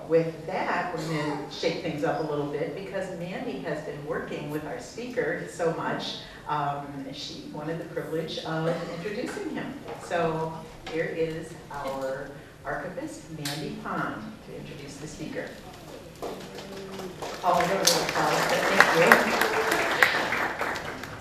with that, we're going to shake things up a little bit because Mandy has been working with our speaker so much. She wanted the privilege of introducing him. So here is our archivist, Mandy Pond, to introduce the speaker. Oh, I don't know applause, but thank you.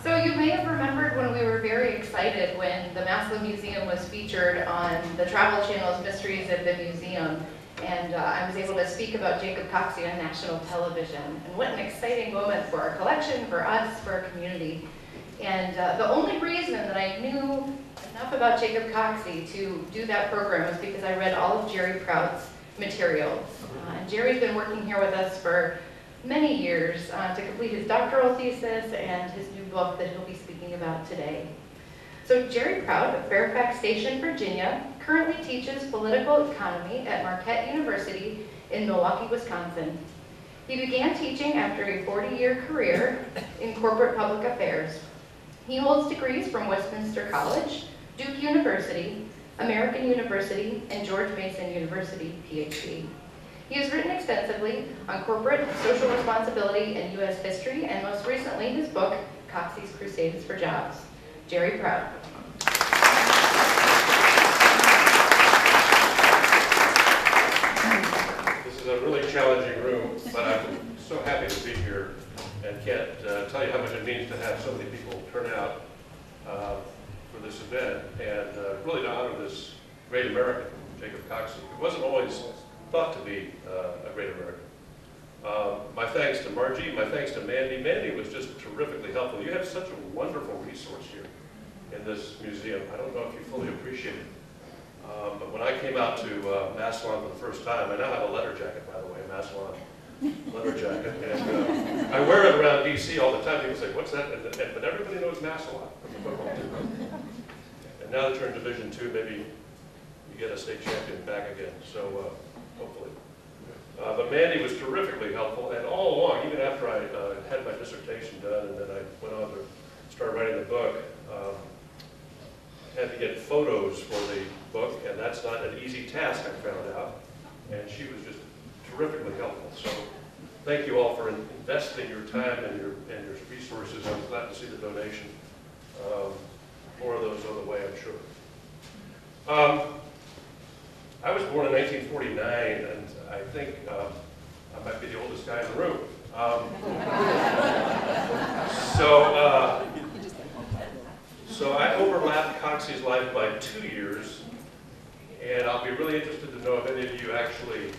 So you may have remembered when we were very excited when the Massillon Museum was featured on the Travel Channel's Mysteries of the Museum. And I was able to speak about Jacob Coxey on national television. And what an exciting moment for our collection, for us, for our community. And the only reason that I knew enough about Jacob Coxey to do that program was because I read all of Jerry Prout's materials. And Jerry's been working here with us for many years to complete his doctoral thesis and his new book that he'll be speaking about today. So Jerry Prout of Fairfax Station, Virginia, currently teaches political economy at Marquette University in Milwaukee, Wisconsin. He began teaching after a 40-year career in corporate public affairs. He holds degrees from Westminster College, Duke University, American University, and George Mason University, PhD. He has written extensively on corporate social responsibility and U.S. history, and most recently his book, Coxey's Crusades for Jobs. Jerry Prout. This is a really challenging room, but I'm so happy to be here and can't tell you how much it means to have so many people turn out for this event and really to honor this great American, Jacob Coxey. It wasn't always thought to be a great American. My thanks to Margie, my thanks to Mandy. Mandy was just terrifically helpful. You have such a wonderful resource here in this museum. I don't know if you fully appreciate it. But when I came out to Massillon for the first time, I now have a letter jacket, by the way, Massillon letter jacket. And I wear it around DC all the time. People say, what's that? But everybody knows Massillon from the football team. And now that you're in Division II, maybe you get a state champion back again. So hopefully. But Mandy was terrifically helpful, and all along, even after I had my dissertation done and then I went on to start writing the book, had to get photos for the book, and that's not an easy task, I found out. And she was just terrifically helpful. So thank you all for investing your time and your resources. I'm glad to see the donation. More of those on the way, I'm sure. I was born in 1949, and I think I might be the oldest guy in the room. So I overlapped Coxey's life by 2 years, and I'll be really interested to know if any of you actually,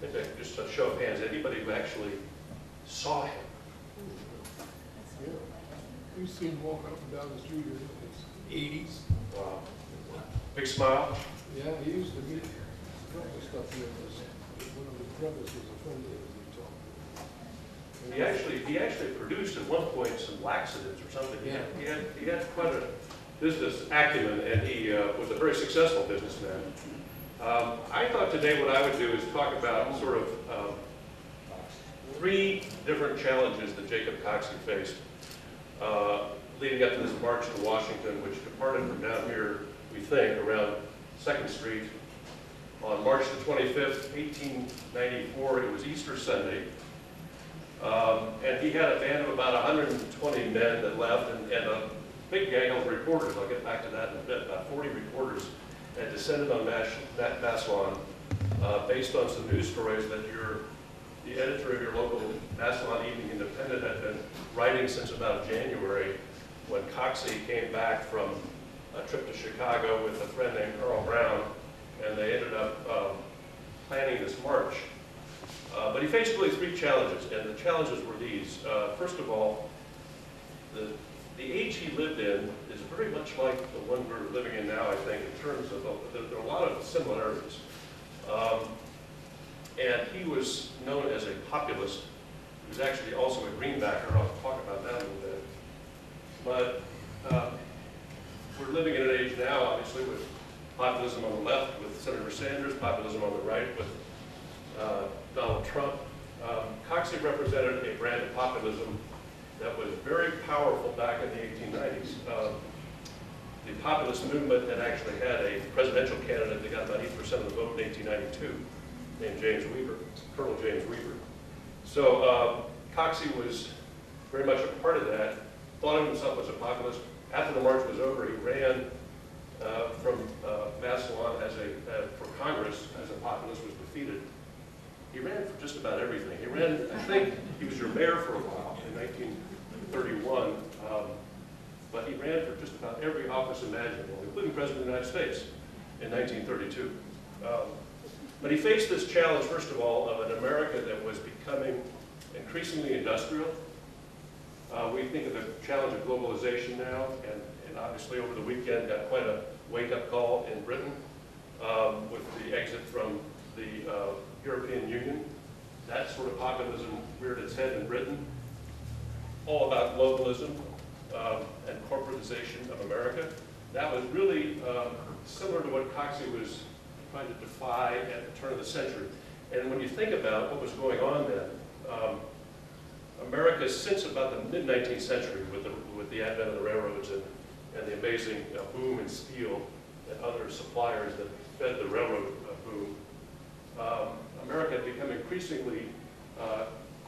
maybe just a show of hands, anybody who actually saw him. Yeah. We've seen him walking up and down the street in the 80s. Wow. Big smile. Yeah, he used to meet a couple of stuff here. One of the brothers was a friend of his he talked to. He actually produced at one point some laxatives or something. Yeah. He had quite a business acumen, and he was a very successful businessman. I thought today what I would do is talk about sort of 3 different challenges that Jacob Coxey faced leading up to this march to Washington, which departed from down here, we think, around 2nd Street on March the 25th, 1894. It was Easter Sunday. And he had a band of about 120 men that left, and a big gang of reporters. I'll get back to that in a bit. About 40 reporters had descended on Massillon based on some news stories that the editor of your local Massillon Evening Independent had been writing since about January, when Coxey came back from a trip to Chicago with a friend named Carl Brown, and they ended up planning this march. But he faced really 3 challenges, and the challenges were these. First of all, the age he lived in is very much like the one we're living in now, I think, in terms of, there are a lot of similarities. And he was known as a populist. He was actually also a greenbacker. I'll talk about that a little bit. But we're living in an age now, obviously, with populism on the left, with Senator Sanders, populism on the right, with Donald Trump. Coxey represented a brand of populism that was very powerful back in the 1890s. The populist movement had actually had a presidential candidate that got about 8% of the vote in 1892. named James Weaver, Colonel James Weaver. So Coxey was very much a part of that, thought of himself as a populist. After the march was over, he ran from Massillon for Congress as a populist, was defeated. He ran for just about everything. He ran, I think, he was your mayor for a while in 1931, but he ran for just about every office imaginable, including President of the United States in 1932. But he faced this challenge, first of all, of an America that was becoming increasingly industrial. We think of the challenge of globalization now, and obviously over the weekend got quite a wake-up call in Britain with the exit from the European Union. That sort of populism reared its head in Britain, all about globalism and corporatization of America. That was really similar to what Coxey was trying to defy at the turn of the century. And when you think about what was going on then, America, since about the mid-19th century, with the advent of the railroads and the amazing boom in steel and other suppliers that fed the railroad boom, America had become increasingly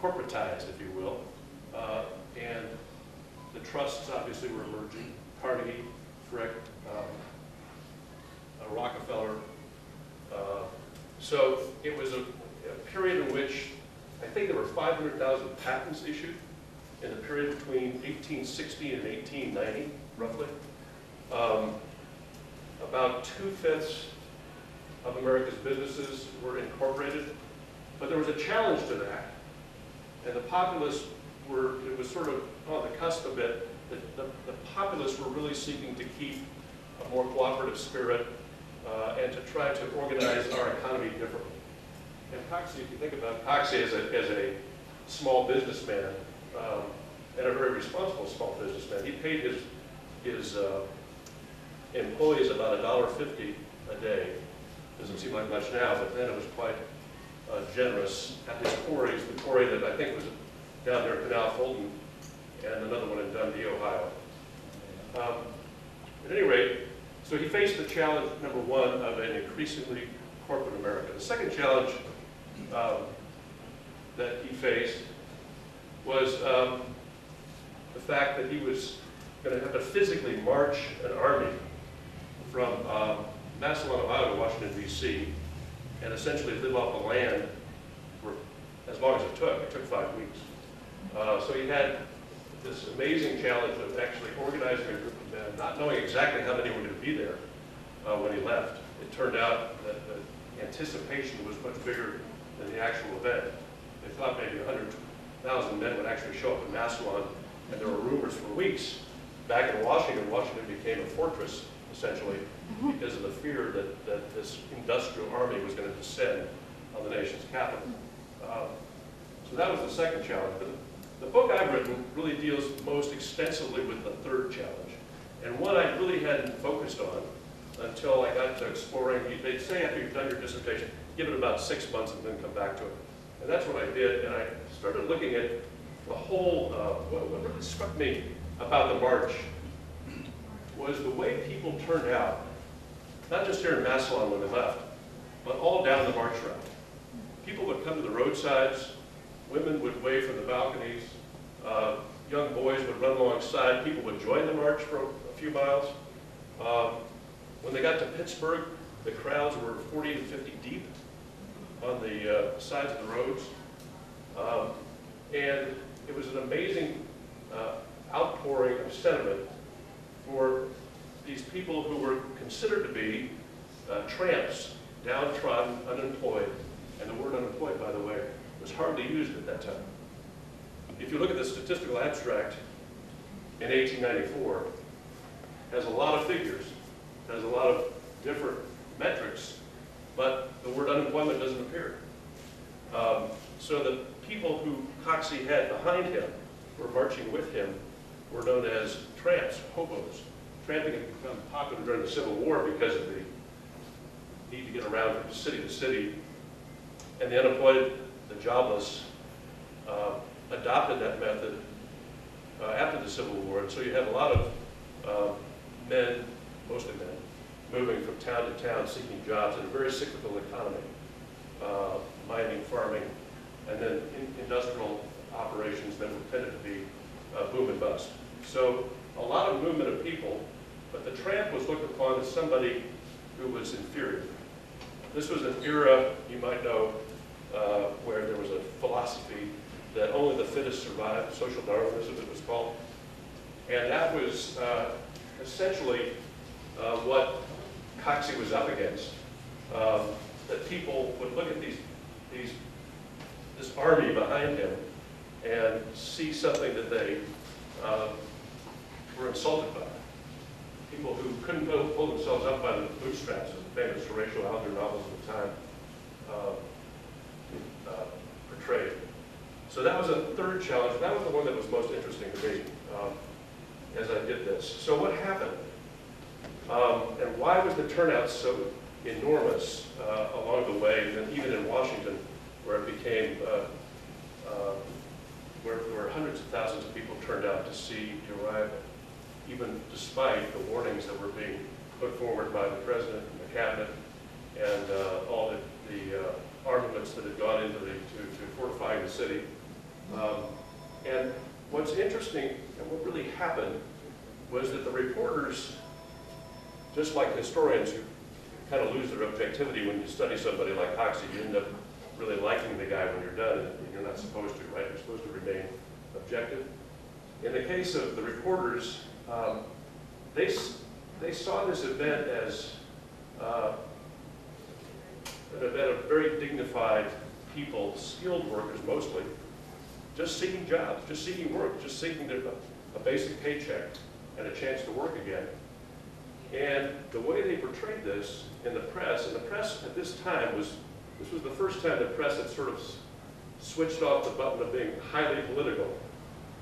corporatized, if you will, and the trusts obviously were emerging. Carnegie, Frick, Rockefeller. So it was a period in which I think there were 500,000 patents issued in the period between 1860 and 1890, roughly. About 2/5 of America's businesses were incorporated, but there was a challenge to that. And the populists it was sort of on the cusp of it, the populists were really seeking to keep a more cooperative spirit and to try to organize our economy differently. And Coxey, if you think about Coxey as a small businessman, and a very responsible small businessman, he paid his employees about $1.50 a day. Doesn't seem like much now, but then it was quite generous. At his quarries, the quarry that I think was down there at Canal Fulton, and another one in Dundee, Ohio. At any rate, so he faced the challenge, number one, of an increasingly corporate America. The second challenge that he faced was the fact that he was going to have to physically march an army from Massillon, Ohio to Washington, D.C., and essentially live off the land for as long as it took. It took 5 weeks. So he had this amazing challenge of actually organizing a group of men, not knowing exactly how many were going to be there when he left. It turned out that the anticipation was much bigger than the actual event. They thought maybe 100,000 men would actually show up in Massillon, and there were rumors for weeks. Back in Washington, Washington became a fortress, essentially, because of the fear that this industrial army was going to descend on the nation's capital. So that was the second challenge. But the book I've written really deals most extensively with the third challenge, and one I really hadn't focused on until I got to exploring. They'd say after you've done your dissertation, give it about 6 months and then come back to it. And that's what I did, and I started looking at the whole, what really struck me about the march was the way people turned out, not just here in Massillon when they left, but all down the march route. People would come to the roadsides, women would wave from the balconies, young boys would run alongside, people would join the march for a few miles. When they got to Pittsburgh, the crowds were 40 to 50 deep on the sides of the roads. And it was an amazing outpouring of sentiment for these people who were considered to be tramps, downtrodden, unemployed. And the word unemployed, by the way, was hardly used at that time. If you look at the statistical abstract in 1894, it has a lot of figures, it has a lot of different metrics, but the word unemployment doesn't appear. So the people who Coxey had behind him, who were marching with him, were known as tramps, hobos. Tramping had become popular during the Civil War because of the need to get around from city to city. And the unemployed, the jobless, adopted that method after the Civil War. And so you have a lot of men, mostly men, moving from town to town seeking jobs in a very cyclical economy. mining, farming, and then industrial operations that tended to be boom and bust. So a lot of movement of people, but the tramp was looked upon as somebody who was inferior. This was an era, you might know, where there was a philosophy that only the fittest survived, social Darwinism it was called. And that was essentially what Coxey was up against. That people would look at this army behind him and see something that they were insulted by. People who couldn't pull themselves up by the bootstraps, as the famous Horatio Alger novels of the time portrayed. So that was a third challenge. That was the one that was most interesting to me as I did this. So what happened? And why was the turnout so enormous along the way, and even in Washington, where it became, where hundreds of thousands of people turned out to see the arrival, even despite the warnings that were being put forward by the president and the cabinet and all the armaments that had gone into to fortifying the city. And what's interesting and what really happened was that the reporters, just like historians who kind of lose their objectivity when you study somebody like Coxey, you end up really liking the guy when you're done, and you're not supposed to, right? You're supposed to remain objective. In the case of the reporters, they saw this event as an event of very dignified people, skilled workers mostly, just seeking jobs, just seeking work, just seeking a basic paycheck and a chance to work again. And the way they portrayed this in the press, and the press at this time this was the first time the press had sort of switched off the button of being highly political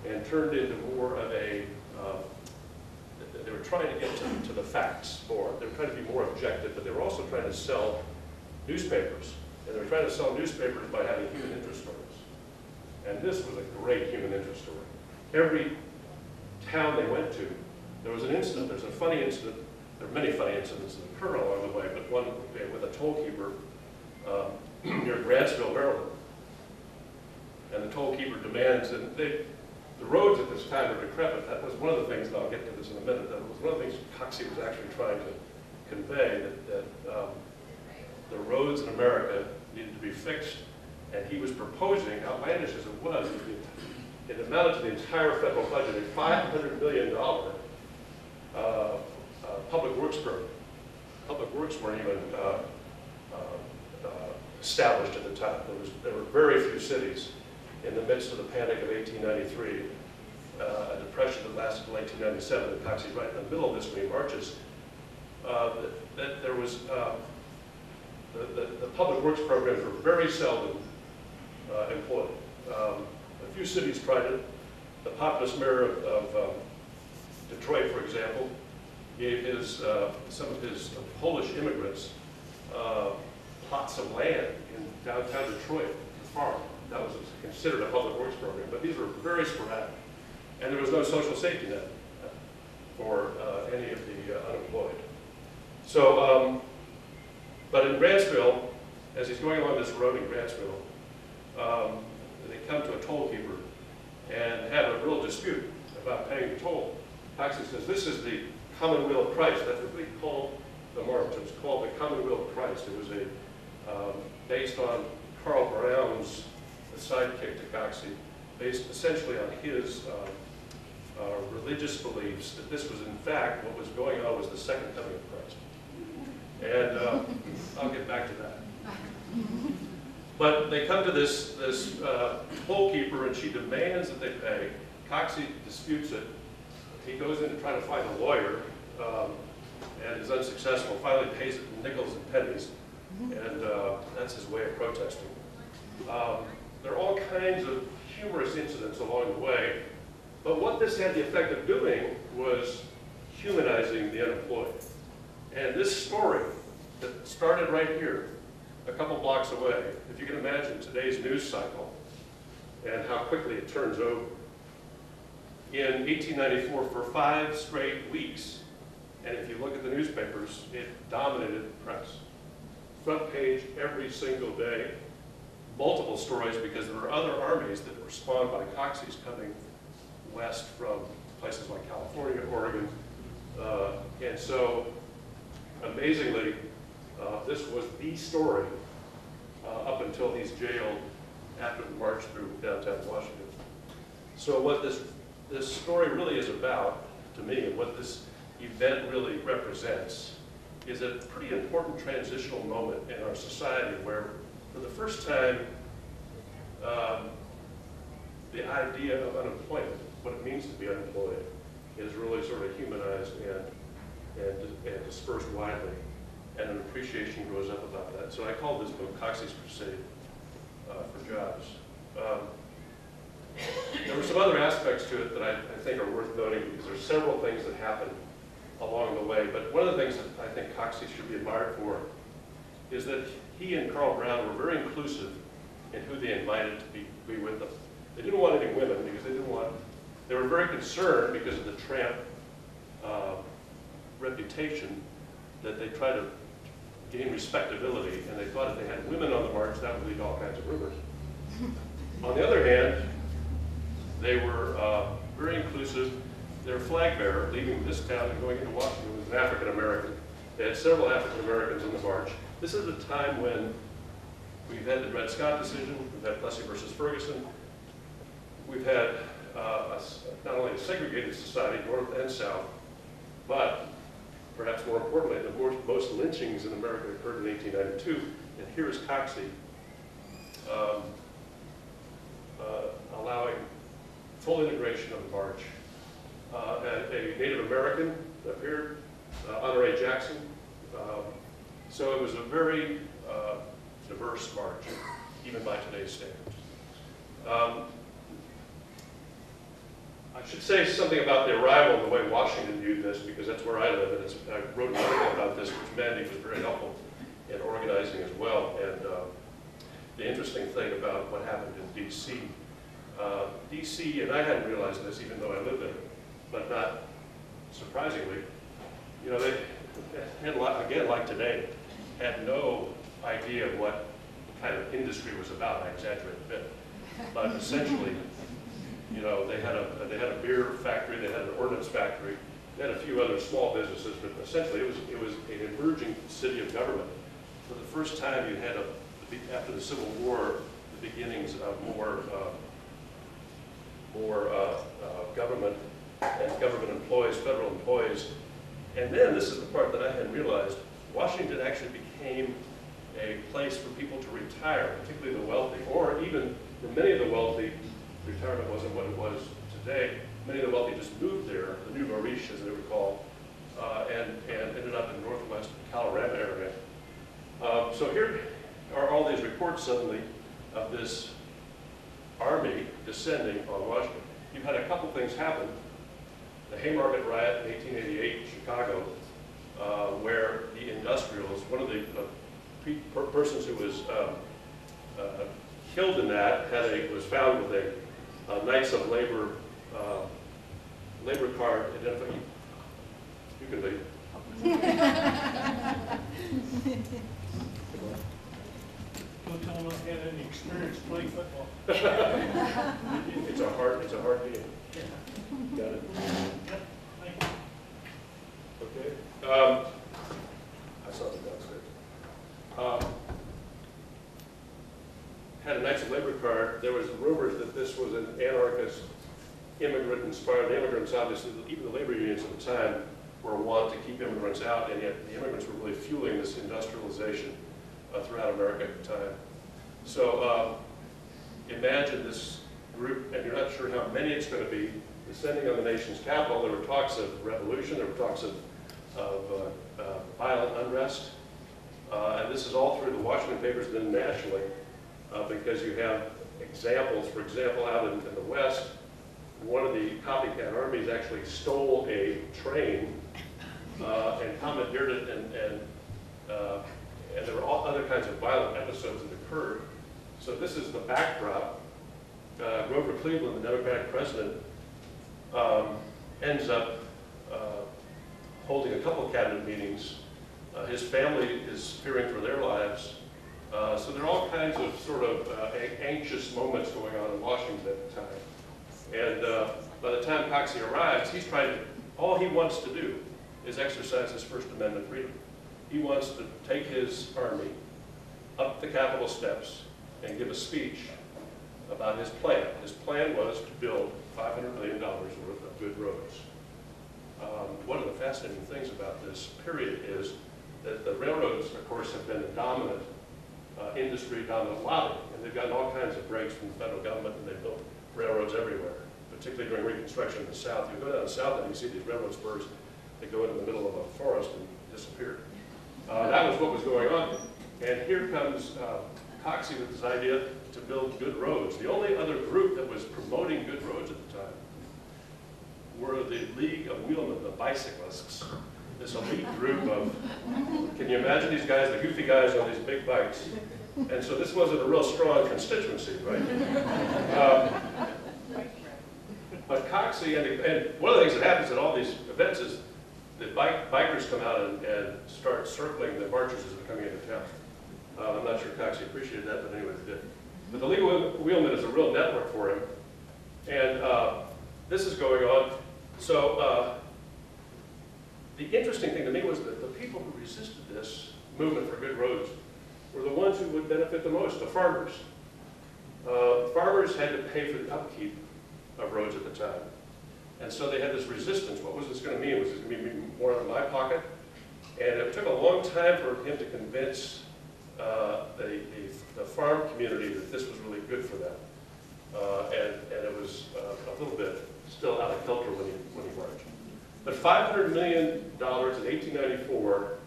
and turned into more of a, they were trying to get to the facts more. They were trying to be more objective, but they were also trying to sell newspapers. And they were trying to sell newspapers by having human interest stories. And this was a great human interest story. Every town they went to, there was an incident. There's a funny incident. There are many funny incidents that occur along the way, but one with a toll keeper near Grantsville, Maryland. And the toll keeper demands, and the roads at this time were decrepit. That was one of the things, and I'll get to this in a minute, that was one of the things Coxey was actually trying to convey, that the roads in America needed to be fixed, and he was proposing, outlandish as it was, it amounted to the entire federal budget, a $500 million public works program. Public works weren't even established at the time. There were very few cities in the midst of the panic of 1893, a depression that lasted until 1897, and Coxey's right in the middle of this when he marches, that there was, the public works programs were very seldom employed. A few cities tried it. The populous mayor of Detroit, for example, gave some of his Polish immigrants plots of land in downtown Detroit to farm. That was considered a public works program, but these were very sporadic. And there was no social safety net for any of the unemployed. So, but in Grantsville, as he's going along this road in Grantsville, they come to a toll keeper and have a real dispute about paying the toll. Coxey says, this is the Commonweal of Christ. That's what we call the march. It was called the Commonweal of Christ. It was based on Karl Brown's, the sidekick to Coxey, based essentially on his religious beliefs, that this was in fact, what was going on was the second coming of Christ. And I'll get back to that. But they come to this toll keeper, and she demands that they pay. Coxey disputes it. He goes in to try to find a lawyer and is unsuccessful. Finally pays it in nickels and pennies, and that's his way of protesting. There are all kinds of humorous incidents along the way, but what this had the effect of doing was humanizing the unemployed. And this story that started right here, a couple blocks away, if you can imagine today's news cycle and how quickly it turns over. In 1894, for 5 straight weeks, and if you look at the newspapers, it dominated the press. Front page every single day. multiple stories because there were other armies that were spawned by Coxey's coming west from places like California, Oregon. And so, amazingly, this was the story up until he's jailed after the march through downtown Washington. So what this story really is about, to me, and what this event really represents, is a pretty important transitional moment in our society where, for the first time, the idea of unemployment, what it means to be unemployed, is really sort of humanized and dispersed widely, and an appreciation grows up about that. So I call this book Coxey's Crusade for Jobs. There were some other aspects to it that I think are worth noting because there's several things that happened along the way, but one of the things that I think Coxey should be admired for is that he and Carl Brown were very inclusive in who they invited to be with them. They didn't want any women because they were very concerned because of the tramp reputation that they tried to gain respectability, and they thought if they had women on the march, that would lead to all kinds of rumors. On the other hand, they were very inclusive. Their flag bearer leaving this town and going into Washington was an African American. They had several African Americans in the march. This is a time when we've had the Dred Scott decision, we've had Plessy versus Ferguson, we've had not only a segregated society, North and South, but perhaps more importantly, the most lynchings in America occurred in 1892, and here is Coxey allowing full integration of the march. A Native American appeared, Honore Jackson. So it was a very diverse march, even by today's standards. I should say something about the arrival and the way Washington viewed this, because that's where I live, and I wrote an article about this, which Mandy was very helpful in organizing as well. And the interesting thing about what happened in D.C., D.C., and I hadn't realized this even though I lived there, but not surprisingly, you know, they had, again, like today, had no idea what kind of industry was about. I exaggerate a bit, but essentially, you know, they had a beer factory, they had an ordnance factory, they had a few other small businesses, but essentially it was an emerging city of government. For the first time, you had after the Civil War, the beginnings of more government and government employees, federal employees. And then, this is the part that I hadn't realized, Washington actually became a place for people to retire, particularly the wealthy, or even for many of the wealthy, retirement wasn't what it was today. Many of the wealthy just moved there, the New Maurice, as they were called, and ended up in northwest Colorado area. So here are all these reports suddenly of this army descending on Washington. You've had a couple things happen. The Haymarket riot in 1888 in Chicago, where the industrials, one of the persons who was killed in that was found with a Knights of Labor card identifying. You can leave. Don't tell them I had any experience playing football. It's a hard game. Got it? Yep, thank you. Okay. I saw it downstairs. Had a Knights of Labor card. There was rumors that this was an anarchist, immigrant-inspired. The immigrants, obviously, even the labor unions at the time, were wont to keep immigrants out, and yet the immigrants were really fueling this industrialization throughout America at the time. So imagine this group, and you're not sure how many it's going to be, descending on the nation's capital. There were talks of revolution, there were talks of violent unrest, and this is all through the Washington papers and then nationally, because you have examples. For example, out in the West, one of the copycat armies actually stole a train and commandeered it, and there were all other kinds of violent episodes that occurred. So this is the backdrop. Grover Cleveland, the Democratic president, ends up holding a couple of cabinet meetings. His family is fearing for their lives. So there are all kinds of sort of anxious moments going on in Washington at the time. And by the time Coxey arrives, all he wants to do is exercise his First Amendment freedom. He wants to take his army up the Capitol steps and give a speech about his plan. His plan was to build $500 million worth of good roads. One of the fascinating things about this period is that the railroads, of course, have been a dominant industry, dominant lobby, and they've gotten all kinds of breaks from the federal government, and they've built railroads everywhere, particularly during Reconstruction in the South. You go down the South and you see these railroad spurs that go into the middle of a forest and disappear. That was what was going on. And here comes Coxey with this idea to build good roads. The only other group that was promoting good roads at the time were the League of Wheelmen, the bicyclists. This elite group of, can you imagine these guys, the goofy guys on these big bikes? And so this wasn't a real strong constituency, right? But Coxey, and one of the things that happens at all these events is the bikers come out and start circling the marchers as they're coming into town. I'm not sure Coxey appreciated that, but anyway, they did. But the League of Wheelmen is a real network for him. And this is going on. So the interesting thing to me was that the people who resisted this movement for good roads were the ones who would benefit the most, the farmers. Farmers had to pay for the upkeep of roads at the time. And so they had this resistance. What was this going to mean? Was this going to be more out of my pocket? And it took a long time for him to convince the farm community that this was really good for them. And it was a little bit still out of kilter when he marched. But $500 million in 1894,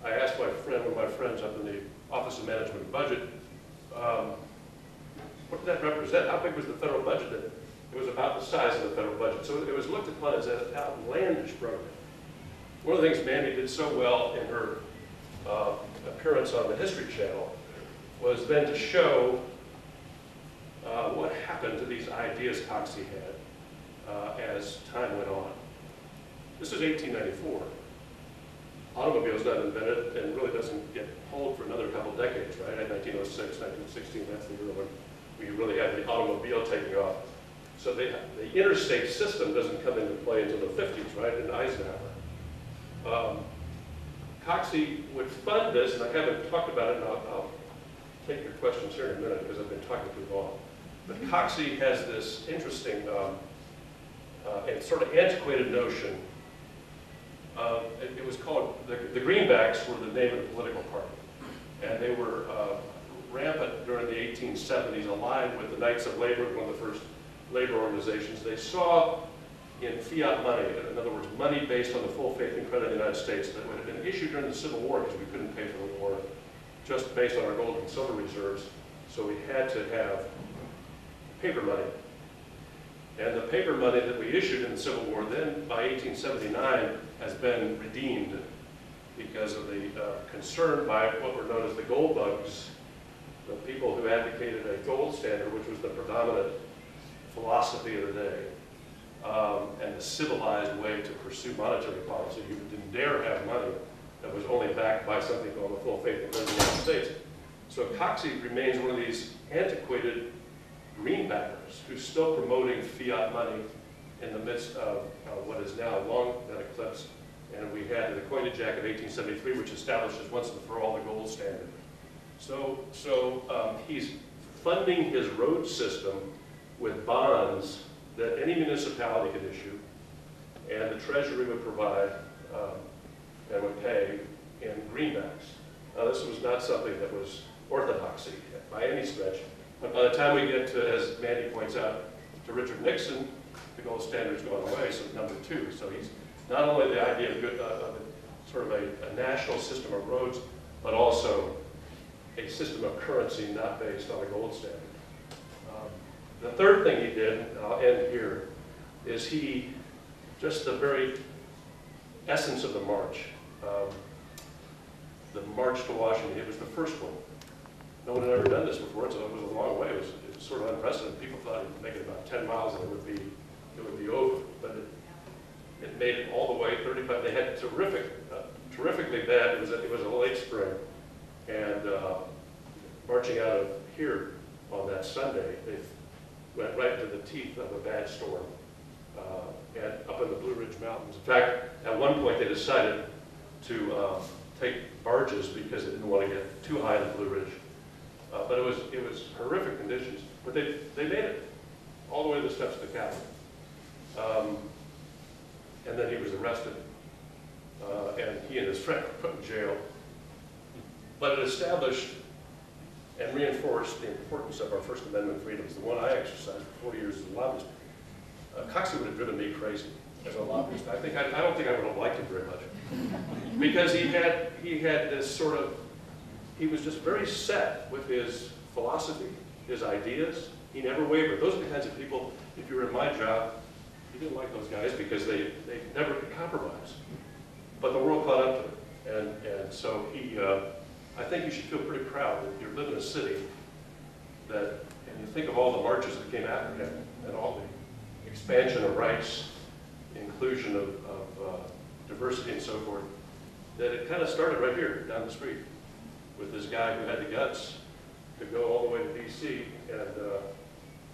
I asked one of my friends up in the Office of Management and Budget, what did that represent? How big was the federal budget? It was about the size of the federal budget. So it was looked upon as an outlandish program. One of the things Mandy did so well in her appearance on the History Channel was then to show what happened to these ideas Coxey had as time went on. This is 1894. Automobile's not invented and really doesn't get pulled for another couple decades, right? In 1906, 1916, that's the year when we really had the automobile taking off. So the interstate system doesn't come into play until the 50s, right, in Eisenhower. Coxey would fund this, and I haven't talked about it, and I'll take your questions here in a minute because I've been talking too long. But Coxey has this interesting and sort of antiquated notion. It was called, the Greenbacks were the name of the political party. And they were rampant during the 1870s, aligned with the Knights of Labor, one of the first labor organizations. They saw in fiat money, in other words, money based on the full faith and credit of the United States, that would have been issued during the Civil War because we couldn't pay for the war, just based on our gold and silver reserves. So we had to have paper money. And the paper money that we issued in the Civil War then, by 1879, has been redeemed because of the concern by what were known as the gold bugs, the people who advocated a gold standard, which was the predominant philosophy of the day, and the civilized way to pursue monetary policy. You didn't dare have money that was only backed by something called the full faith and credit of the United States. So Coxey remains one of these antiquated greenbackers who's still promoting fiat money in the midst of what is now long been eclipsed. And we had the Coinage Act of 1873, which establishes once and for all the gold standard. So he's funding his road system with bonds that any municipality could issue, and the Treasury would provide and would pay in greenbacks. Now, this was not something that was orthodoxy by any stretch. But by the time we get to, as Mandy points out, to Richard Nixon, the gold standard's gone away, so number two. So he's not only the idea of good, sort of a national system of roads, but also a system of currency not based on a gold standard. The third thing he did, and I'll end here, is he, just the very essence of the march to Washington, it was the first one. No one had ever done this before, so it was a long way. It was sort of unprecedented. People thought it would make it about 10 miles and it would be over. But it made it all the way 35. They had terrifically bad. It was a late spring, and marching out of here on that Sunday, they went right into the teeth of a bad storm and up in the Blue Ridge Mountains. In fact, at one point they decided to take barges because they didn't want to get too high in the Blue Ridge. But it was horrific conditions. But they made it all the way to the steps of the Capitol. And then he was arrested, and he and his friend were put in jail. But it established and reinforced the importance of our First Amendment freedoms, the one I exercised for 40 years as a lobbyist. Coxey would have driven me crazy as a lobbyist. I don't think I would have liked him very much, because he had this sort of, he was just very set with his philosophy, his ideas. He never wavered. Those are the kinds of people, if you were in my job, you didn't like those guys because they never could compromise. But the world caught up to him, and so he. I think you should feel pretty proud that you live in a city that, and you think of all the marches that came after him, and all the expansion of rights, inclusion of diversity and so forth, that it kind of started right here, down the street, with this guy who had the guts to go all the way to DC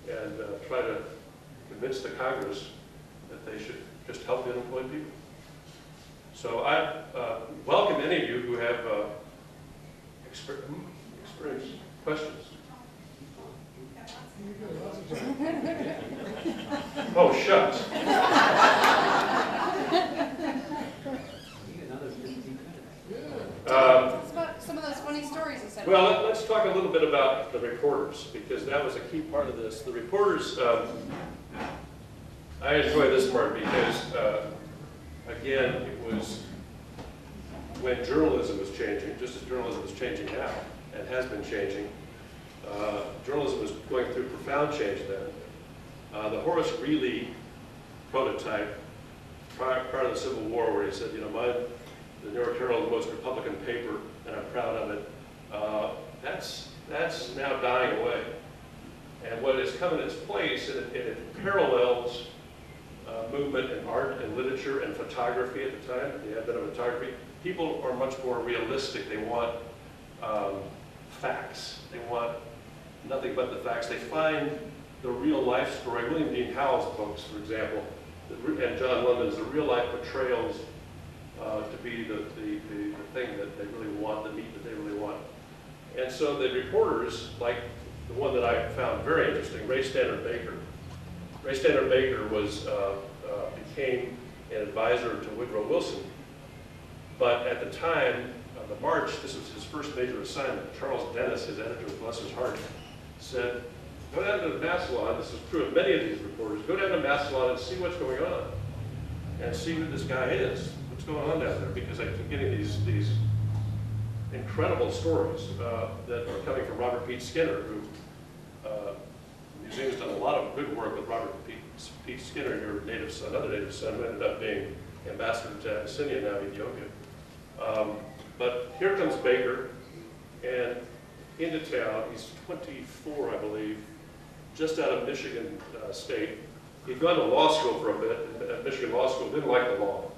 and try to convince the Congress that they should just help the unemployed people. So I welcome any of you who have experience questions. Oh, shucks. It's about some of those funny stories you said. Well, let's talk a little bit about the reporters, because that was a key part of this. The reporters, I enjoy this part because, again, it was when journalism was changing, just as journalism is changing now, and has been changing. Journalism was going through profound change then. The Horace Greeley prototype, prior to the Civil War, where he said, you know, the New York Herald is the most Republican paper, and I'm proud of it, that's now dying away. And what has come in its place, and it parallels movement in art and literature and photography at the time, the advent of photography. People are much more realistic. They want facts. They want nothing but the facts. They find the real life story. William Dean Howell's books, for example, and John London's, the real life portrayals to be the thing that they really want, the meat that they really want. And so the reporters, like the one that I found very interesting, Ray Stannard Baker. Ray Stannard Baker became an advisor to Woodrow Wilson. But at the time of the march, this was his first major assignment. Charles Dennis, his editor, bless his heart, said, go down to Massillon, this is true of many of these reporters, go down to Massillon and see what's going on, and see who this guy is, what's going on down there, because I keep getting these incredible stories that are coming from Robert Pete Skinner, who the museum's done a lot of good work with Robert Pete Skinner, your native son, another native son, who ended up being ambassador to Abyssinia, now Ethiopia. But here comes Baker, and into town. He's 24, I believe, just out of Michigan State. He'd gone to law school for a bit at Michigan Law School, didn't like the law.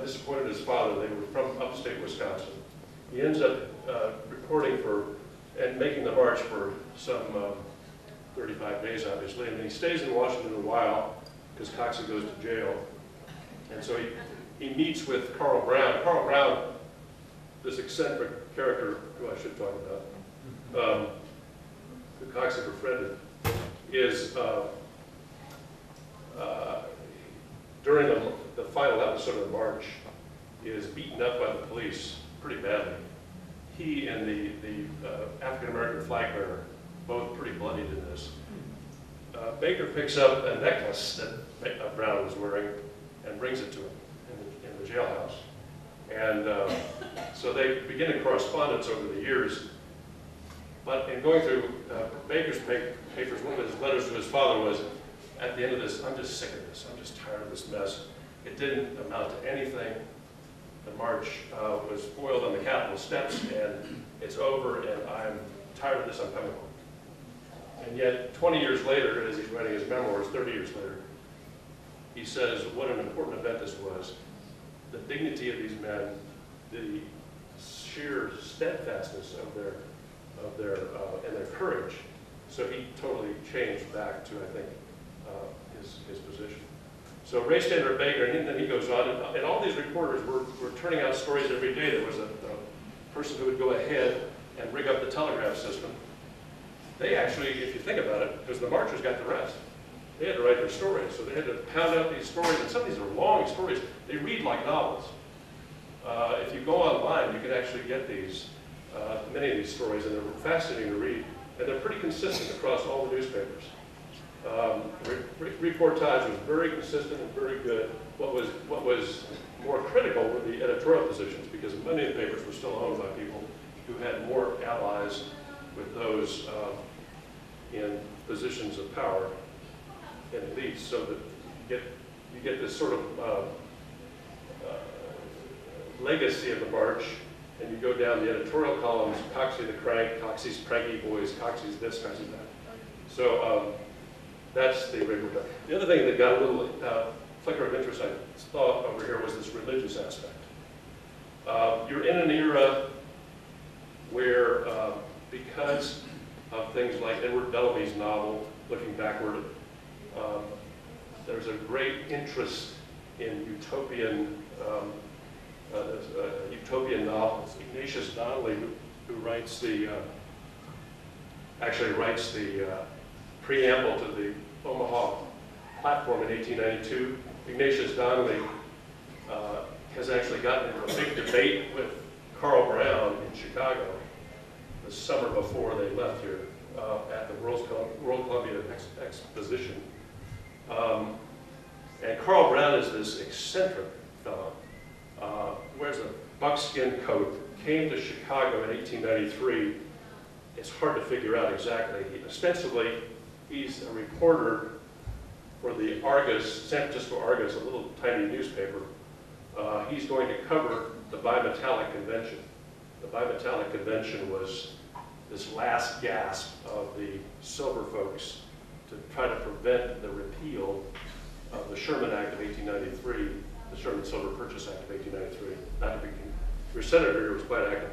Disappointed his father. They were from upstate Wisconsin. He ends up reporting for and making the march for some 35 days, obviously, and then he stays in Washington a while because Coxey goes to jail. And so he meets with Carl Brown. Carl Brown, this eccentric character who I should talk about, who Coxey befriended, is during the final episode of the march, is beaten up by the police pretty badly. He and the African-American flag bearer, both pretty bloodied in this. Baker picks up a necklace that Brown was wearing and brings it to him in the jailhouse. And so they begin a correspondence over the years. But in going through Baker's papers, one of his letters to his father was, at the end of this, I'm just sick of this. I'm just tired of this mess. It didn't amount to anything. The march was foiled on the Capitol steps, and it's over, and I'm tired of this. I'm coming home. And yet, 20 years later, as he's writing his memoirs, 30 years later, he says what an important event this was. The dignity of these men, the sheer steadfastness of their of their and their courage. So he totally changed back to, I think, his position. So Ray Stannard Baker, and then he goes on, and all these reporters were turning out stories every day. There was a person who would go ahead and rig up the telegraph system. They actually, if you think about it, because the marchers got the rest, they had to write their stories. So they had to pound out these stories, and some of these are long stories. They read like novels. If you go online, you can actually get these, many of these stories, and they're fascinating to read, and they're pretty consistent across all the newspapers. Reportage was very consistent and very good. What was more critical were the editorial positions, because many of the papers were still owned by people who had more allies with those in positions of power and elites, so that you get this sort of legacy of the march, and you go down the editorial columns: Coxey the crank, Coxey's cranky boys, Coxey's this, Coxey's that. So that's the regular. The other thing that got a little flicker of interest I saw over here was this religious aspect. You're in an era where, because of things like Edward Bellamy's novel, Looking Backward, there's a great interest in utopian novels. Ignatius Donnelly, who writes the, actually writes the preamble to the Omaha platform in 1892, Ignatius Donnelly has actually gotten into a big debate with Carl Brown in Chicago the summer before they left here at the World Columbia Exposition. And Carl Brown is this eccentric fellow, wears a buckskin coat, came to Chicago in 1893. It's hard to figure out exactly. Ostensibly, he's a reporter for the Argus, San Francisco Argus, a little tiny newspaper. He's going to cover the bimetallic convention. The bimetallic convention was this last gasp of the silver folks to try to prevent the repeal of the Sherman Act of 1893, the Sherman Silver Purchase Act of 1893. Not to be, your senator here was quite active.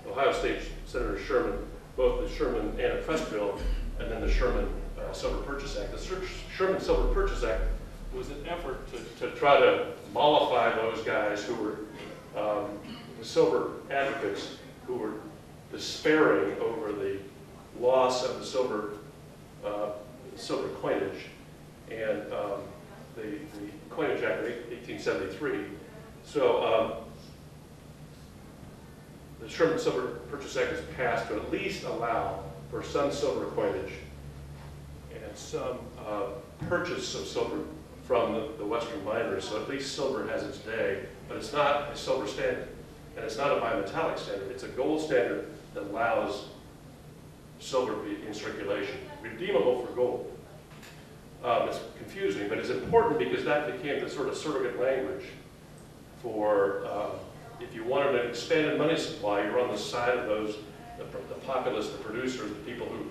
Ohio State Senator Sherman, both the Sherman Antitrust Bill and then the Sherman Silver Purchase Act. The Sherman Silver Purchase Act was an effort to try to mollify those guys who were the silver advocates, who were despairing over the loss of the silver coinage and the Coinage Act of 1873. So the Sherman Silver Purchase Act is passed to at least allow for some silver coinage and some purchase of silver from the Western miners. So at least silver has its day, but it's not a silver standard, and it's not a bimetallic standard. It's a gold standard that allows silver to be in circulation, redeemable for gold. It's confusing, but it's important because that became the sort of surrogate language for if you wanted an expanded money supply, you're on the side of those, the populace, the producers, the people who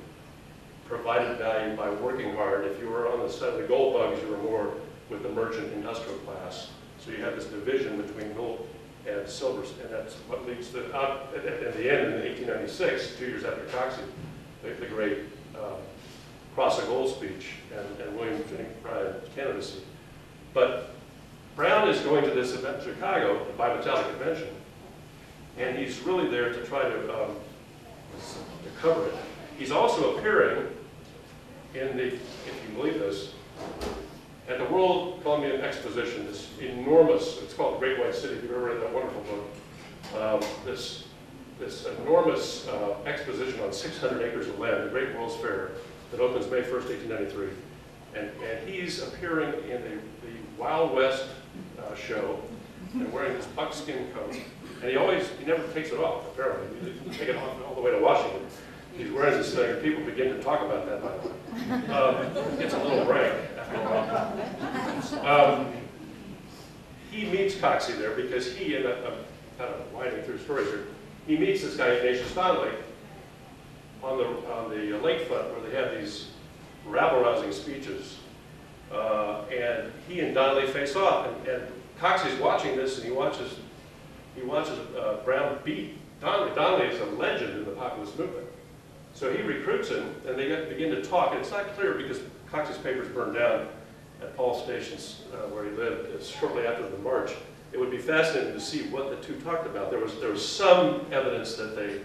provided value by working hard. If you were on the side of the gold bugs, you were more with the merchant industrial class. So you have this division between gold and silver, and that's what leads to, at the end, in 1896, 2 years after Coxey, the great Cross of Gold speech and William Jennings Bryan's candidacy. But Brown is going to this event in Chicago, the bimetallic convention, and he's really there to try to cover it. He's also appearing in the, if you believe this, at the World Columbian Exposition, this enormous, it's called The Great White City, if you've ever read that wonderful book, this enormous exposition on 600 acres of land, the Great World's Fair, that opens May 1st, 1893. And he's appearing in the Wild West show and wearing this buckskin coat. And he never takes it off, apparently. He didn't take it off all the way to Washington. He's wearing this thing, and people begin to talk about that, by the way. It's a little rank, after a while. He meets Coxey there because he, and I'm kind of winding through stories here, he meets this guy, Ignatius Donnelly, on the lakefront where they have these rabble-rousing speeches. And he and Donnelly face off, and Coxey's watching this, and he watches Brown beat Donnelly. Donnelly is a legend in the populist movement. So he recruits him, and they begin to talk. And it's not clear because Coxey's papers burned down at Paul Station's, where he lived, shortly after the march. It would be fascinating to see what the two talked about. There was some evidence that they,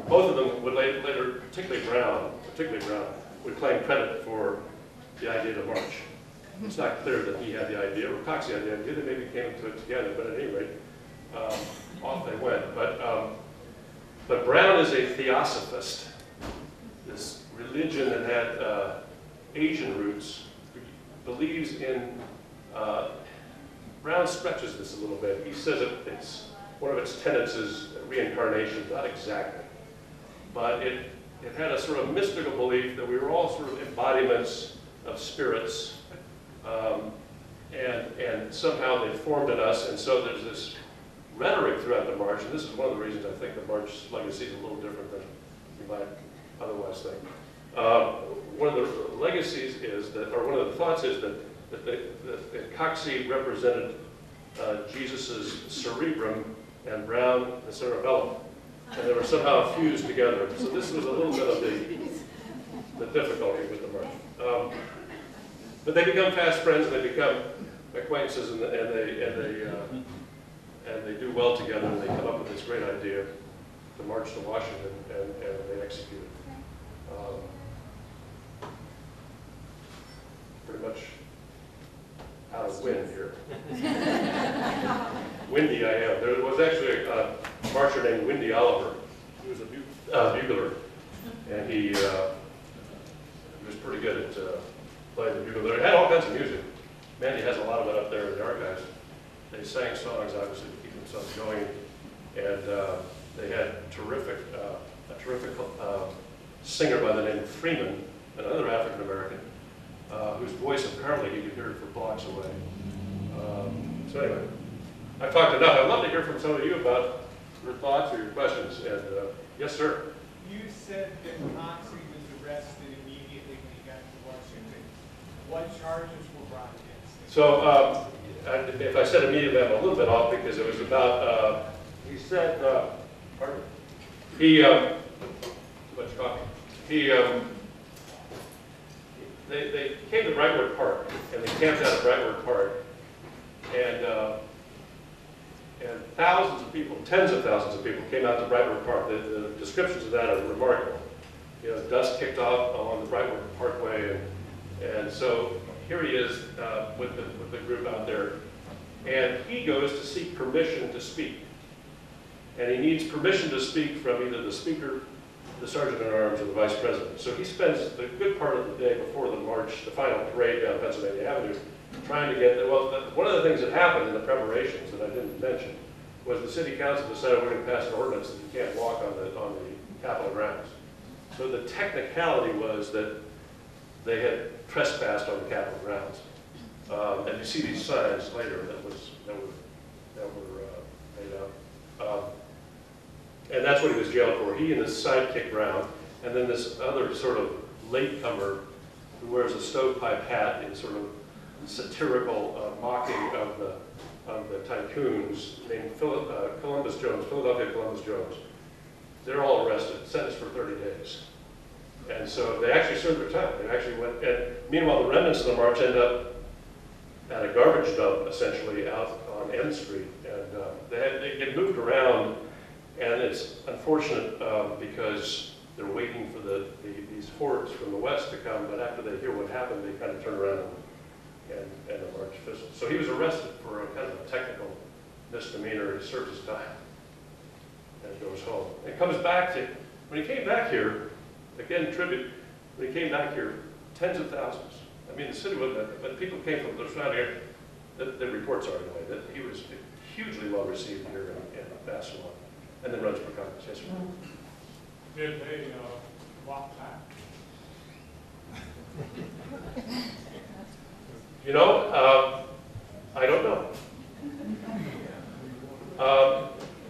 both of them would later, particularly Brown, would claim credit for the idea to march. It's not clear that he had the idea, or Coxey had the idea. They maybe came to it together, but at any rate, off they went. But Brown is a theosophist. This religion that had Asian roots believes in. Brown stretches this a little bit. He says it's one of its tenets is reincarnation, not exactly, but it had a sort of mystical belief that we were all sort of embodiments of spirits, and somehow they formed in us, and so there's this rhetoric throughout the march, and this is one of the reasons I think the march legacy is a little different than you might otherwise think. One of the legacies is that, or one of the thoughts is that Coxey represented Jesus's cerebrum and Brown the cerebellum, and they were somehow fused together. So this was a little bit of the difficulty with the march. But they become fast friends, and they become acquaintances, and they do well together, and they come up with this great idea to march to Washington, and they execute it. Pretty much out of wind here. Windy I am. There was actually a marcher named Windy Oliver. He was a bugler, and he was pretty good at playing the bugle. It had all kinds of music. Mandy has a lot of it up there in the archives. They sang songs, obviously, to keep themselves going, and they had a terrific singer by the name of Freeman, another African American, whose voice apparently you could hear it for blocks away. So anyway, I've talked enough. I'd love to hear from some of you about your thoughts or your questions. And yes, sir. You said that Coxey was arrested immediately when he got to Washington. What charges were brought against him? So if I said immediately, I'm a little bit off because it was about, he said, pardon me, he, too much coffee. They came to Brightwood Park, and they camped out at Brightwood Park, and thousands of people, tens of thousands of people came out to Brightwood Park. The descriptions of that are remarkable. Dust kicked off along the Brightwood Parkway, and so here he is with the group out there, and he goes to seek permission to speak. And he needs permission to speak from either the speaker, the sergeant at arms, or the vice president. So he spends the good part of the day before the march, the final parade down Pennsylvania Avenue, trying to get, one of the things that happened in the preparations that I didn't mention was the city council decided we're going to pass an ordinance that you can't walk on the Capitol grounds. So the technicality was that they had trespassed on the Capitol grounds. And you see these signs later that were made up. And that's what he was jailed for. He and his sidekick Brown, and then this other sort of latecomer who wears a stovepipe hat in sort of satirical mocking of the tycoons named Philadelphia Columbus Jones. They're all arrested, sentenced for 30 days. And so they actually served their time. They actually went, and meanwhile the remnants of the march end up at a garbage dump, essentially, out on N Street. And they get moved around, and it's unfortunate because they're waiting for these hordes from the west to come, but after they hear what happened, they kind of turn around and the march fizzles. So he was arrested for a kind of a technical misdemeanor. He serves his time and goes home. And comes back to, when he came back here, again, tribute, when he came back here, tens of thousands. I mean, the city wasn't, but people came from the surrounding area. The reports are anyway that he was hugely well received here in Massillon, and then runs for Congress. Yes, sir. Did they walk back? I don't know.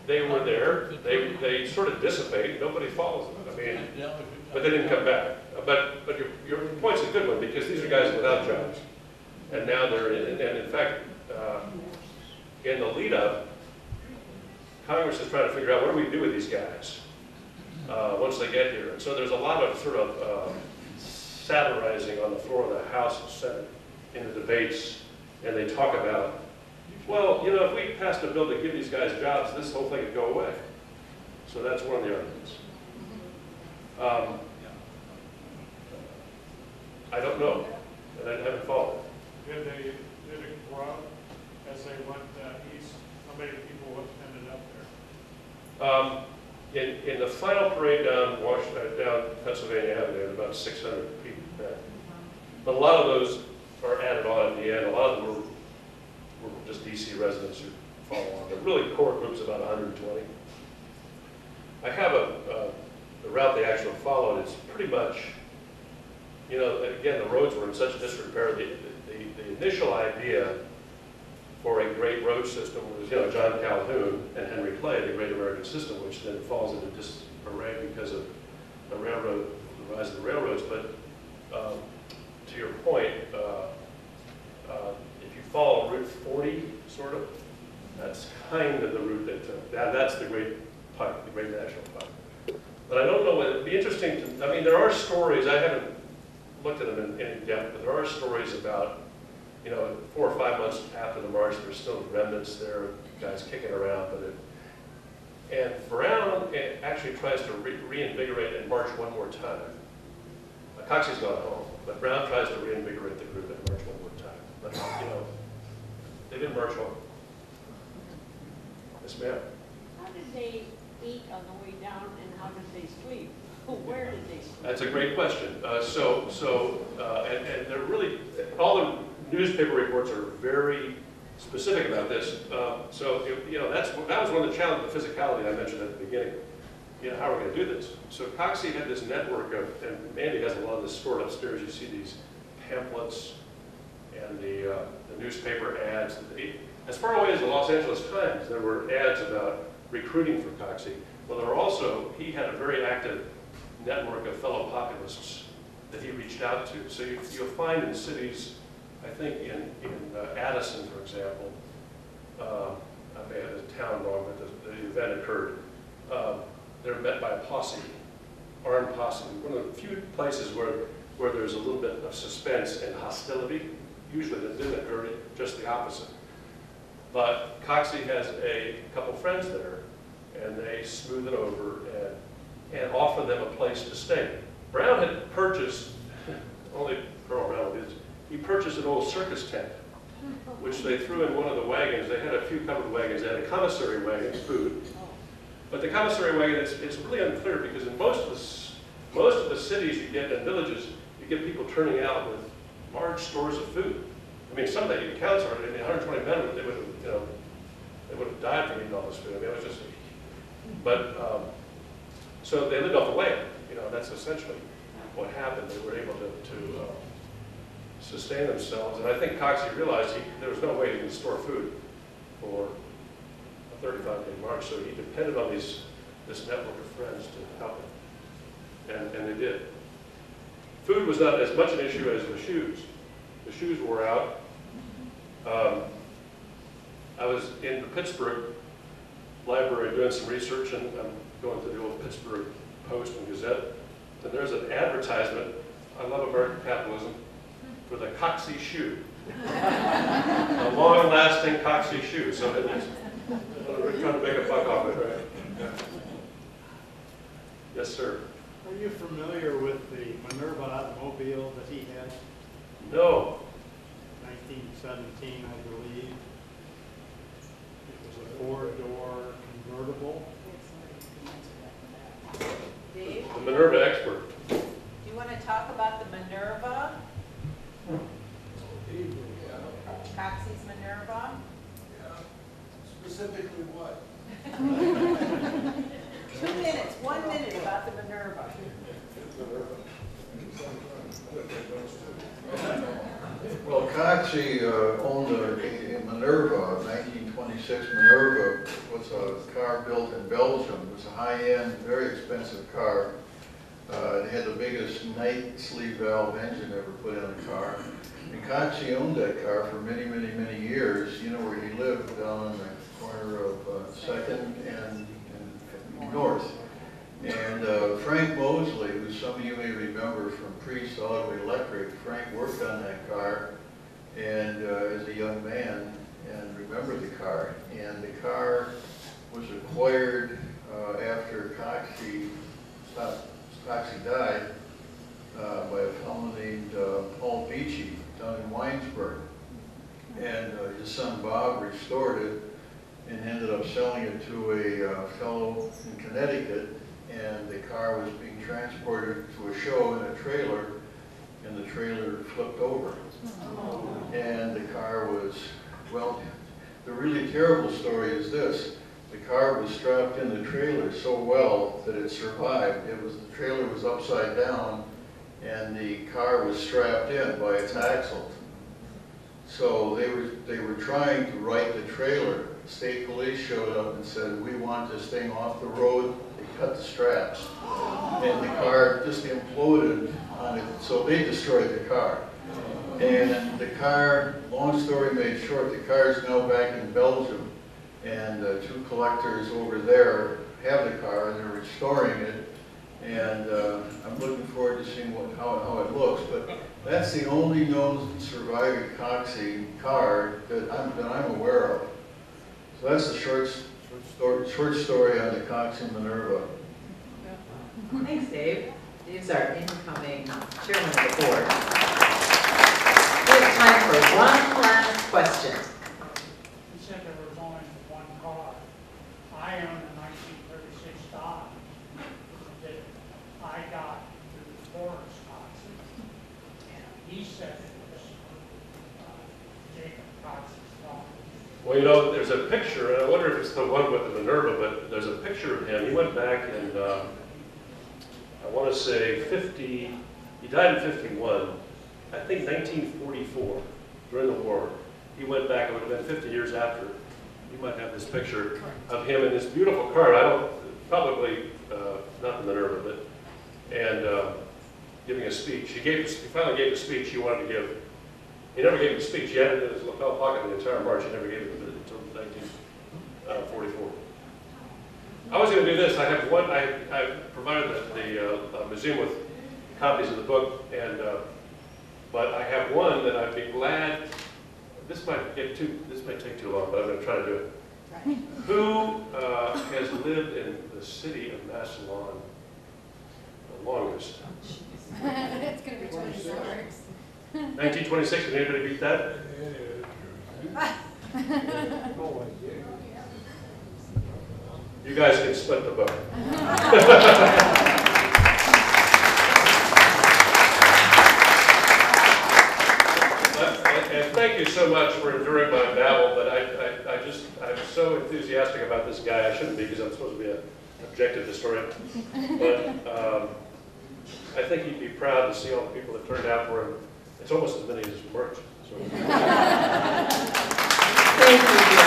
They were there. They sort of dissipate. Nobody follows them. I mean, but they didn't come back. But your point's a good one because these are guys without jobs, and now they're in. And in fact, in the lead-up, Congress is trying to figure out what do we do with these guys. once they get here. And so there's a lot of sort of satirizing on the floor of the House and Senate in the debates, and they talk about, well, you know, if we passed a bill to give these guys jobs, this whole thing would go away. So that's one of the arguments. I don't know, and I haven't followed it. Did it grow as they went east? How many people ended up there? In the final parade down Pennsylvania Avenue, there were about 600 people there. But a lot of those are added on in the end. A lot of them were just DC residents who follow on. But really core groups about 120. I have the route they actually followed. It's pretty much, you know, again, the roads were in such disrepair. The initial idea for a great road system was, you know, John Calhoun and Henry Clay, the Great American System, which then falls into disarray because of the railroad, the rise of the railroads. But to your point, if you follow Route 40, sort of, that's kind of the route they took. That's the Great Park, the Great National Park. But I don't know what it'd be interesting to. I mean, there are stories. I haven't looked at them in depth, but there are stories about, you know, 4 or 5 months after the march, there's still remnants there, guys kicking around. And Brown actually tries to reinvigorate and march one more time. Coxey's gone home, but Brown tries to reinvigorate the group and march one more time. But, you know, they didn't march home. Yes, ma'am. How did they eat on the way down, and how did they sleep? Where did they sleep? That's a great question. And they're really, all the newspaper reports are very specific about this. You know, that was one of the challenges, the physicality I mentioned at the beginning. You know, how are we going to do this? So Coxey had this network of, and Mandy has a lot of this stored upstairs. You see these pamphlets and the newspaper ads. As far away as the Los Angeles Times, there were ads about recruiting for Coxey. Well, there were also, he had a very active network of fellow populists that he reached out to. So you'll find in cities, I think in Addison, for example, I may have the town wrong, but the event occurred. They're met by a posse, armed posse. One of the few places where there's a little bit of suspense and hostility. Usually that didn't occur, just the opposite. But Coxey has a couple friends there, and they smooth it over and offer them a place to stay. Brown had purchased, only Colonel Brown did, he purchased an old circus tent, which they threw in one of the wagons. They had a few covered wagons. They had a commissary wagon, food. But the commissary wagon, it's really unclear because in most of the cities you get in villages, you get people turning out with large stores of food. I mean, some of the accounts are, I mean, 120 men, they would have died from eating all this food. I mean, it was just, but, so they lived off the land. You know, that's essentially what happened. They were able to sustain themselves. And I think Coxey realized there was no way he could store food for a 35-day march, so he depended on this network of friends to help him. And they did. Food was not as much an issue as the shoes. The shoes wore out. I was in the Pittsburgh library doing some research, and I'm going to the old Pittsburgh Post and Gazette, and there's an advertisement, I love American capitalism, for the Coxey shoe. A long-lasting Coxey shoe. So we're trying to make a buck off it, right? Yeah. Yes, sir. Are you familiar with the Minerva automobile that he had? No. 1917, I believe. It was a 4-door convertible. Dave, The Minerva expert. do you want to talk about the Minerva? Coxey's Minerva? Yeah. Specifically what? 2 minutes, 1 minute about the Minerva. Well, Coxey owned a Minerva, 1926 Minerva, was a car built in Belgium. It was a high-end, very expensive car. It had the biggest night sleeve valve engine ever put in a car. And Coxey owned that car for many, many, many years. You know where he lived, down in the corner of 2nd and North. And Frank Mosley, who some of you may remember from Priest Auto Electric, Frank worked on that car and as a young man and remembered the car. And the car was acquired after Coxey died by a fellow named Paul Beachy down in Winesburg. And his son Bob restored it and ended up selling it to a fellow in Connecticut. And the car was being transported to a show in a trailer, and the trailer flipped over. And the car was, well, the really terrible story is this. The car was strapped in the trailer so well that it survived. The trailer was upside down, and the car was strapped in by its axles. So they were trying to right the trailer. The state police showed up and said, "We want this thing off the road." They cut the straps, and the car just imploded on it. So they destroyed the car. And the car, long story made short, the car is now back in Belgium, and two collectors over there have the car, and they're restoring it. And I'm looking forward to seeing how it looks. But that's the only known surviving Coxey car that I'm aware of. So that's the short story on the Coxey Minerva. Thanks, Dave. Dave's our incoming chairman of the board. We have time for one last question. You said there was only one car. I own a 1936 Dodge that I got through Forrest Coxey, and he said it was Jacob Coxey's car. Well, you know, there's a picture, and I wonder if it's the one with the Minerva, but there's a picture of him. He went back and I want to say he died in 51, I think 1944, during the war. He went back, it would have been 50 years after. You might have this picture of him in this beautiful car. I don't, probably not the Minerva, but, and giving a speech. He finally gave a speech he wanted to give. He never gave a speech. He had it in his lapel pocket the entire march. He never gave it until 1944. I was going to do this. I have one. I provided the museum with copies of the book, and but I have one that I'd be glad. This might take too long, but I'm going to try to do it. Right. Who has lived in the city of Massillon the longest? It's going to be 26. 1926. Can anybody beat that? You guys can split the book. And thank you so much for enduring my babble, but I'm so enthusiastic about this guy. I shouldn't be, because I'm supposed to be an objective historian. But I think he'd be proud to see all the people that turned out for him. It's almost as many as merch. So. Thank you.